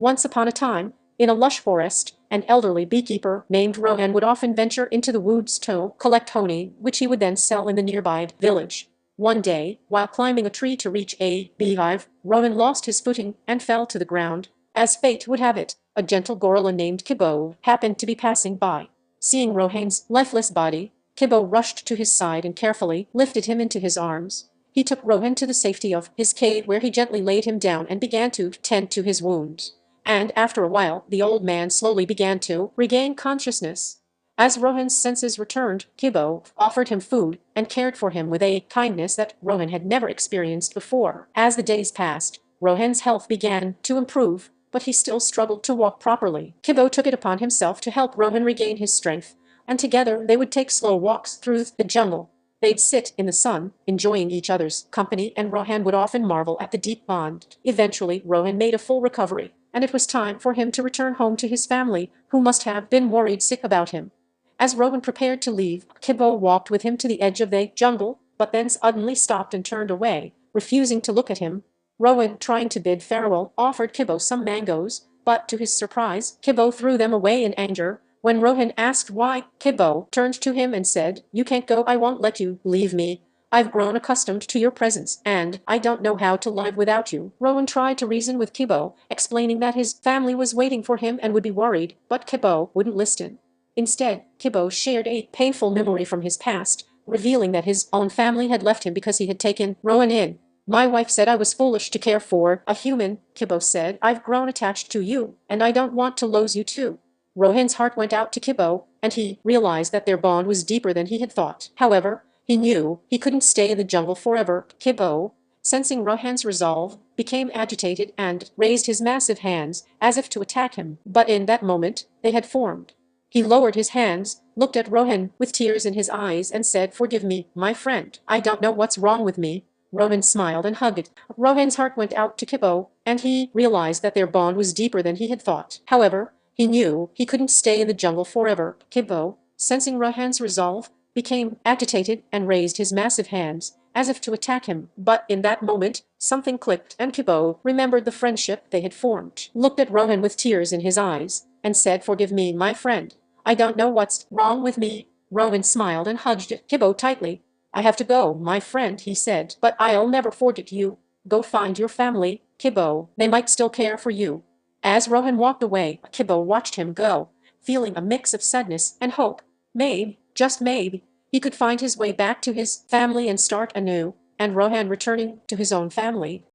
Once upon a time, in a lush forest, an elderly beekeeper named Rohan would often venture into the woods to collect honey, which he would then sell in the nearby village. One day, while climbing a tree to reach a beehive, Rohan lost his footing and fell to the ground. As fate would have it, a gentle gorilla named Kibo happened to be passing by. Seeing Rohan's lifeless body, Kibo rushed to his side and carefully lifted him into his arms. He took Rohan to the safety of his cave where he gently laid him down and began to tend to his wounds. And after a while, the old man slowly began to regain consciousness. As Rohan's senses returned, Kibo offered him food and cared for him with a kindness that Rohan had never experienced before. As the days passed, Rohan's health began to improve, but he still struggled to walk properly. Kibo took it upon himself to help Rohan regain his strength, and together they would take slow walks through the jungle. They'd sit in the sun, enjoying each other's company, and Rohan would often marvel at the deep bond. Eventually, Rohan made a full recovery, and it was time for him to return home to his family, who must have been worried sick about him. As Rohan prepared to leave, Kibo walked with him to the edge of the jungle, but then suddenly stopped and turned away, refusing to look at him. Rohan, trying to bid farewell, offered Kibo some mangoes, but to his surprise, Kibo threw them away in anger. When Rohan asked why, Kibo turned to him and said, "You can't go, I won't let you leave me. I've grown accustomed to your presence, and I don't know how to live without you." Rohan tried to reason with Kibo, explaining that his family was waiting for him and would be worried, but Kibo wouldn't listen. Instead, Kibo shared a painful memory from his past, revealing that his own family had left him because he had taken Rohan in. "My wife said I was foolish to care for a human," Kibo said. "I've grown attached to you, and I don't want to lose you too." Rohan's heart went out to Kibo, and he realized that their bond was deeper than he had thought. However, he knew he couldn't stay in the jungle forever. Kibo, sensing Rohan's resolve, became agitated and raised his massive hands as if to attack him. But in that moment, they had formed. He lowered his hands, looked at Rohan with tears in his eyes and said, "Forgive me, my friend. I don't know what's wrong with me." Rohan smiled and hugged. Rohan's heart went out to Kibo, and he realized that their bond was deeper than he had thought. However, he knew he couldn't stay in the jungle forever. Kibo, sensing Rohan's resolve, became agitated and raised his massive hands, as if to attack him. But in that moment, something clicked, and Kibo remembered the friendship they had formed, looked at Rohan with tears in his eyes, and said, "Forgive me, my friend. I don't know what's wrong with me." Rohan smiled and hugged Kibo tightly. "I have to go, my friend," he said, "but I'll never forget you. Go find your family, Kibo. They might still care for you." As Rohan walked away, Kibo watched him go, feeling a mix of sadness and hope. Maybe, just maybe, he could find his way back to his family and start anew, and Rohan returning to his own family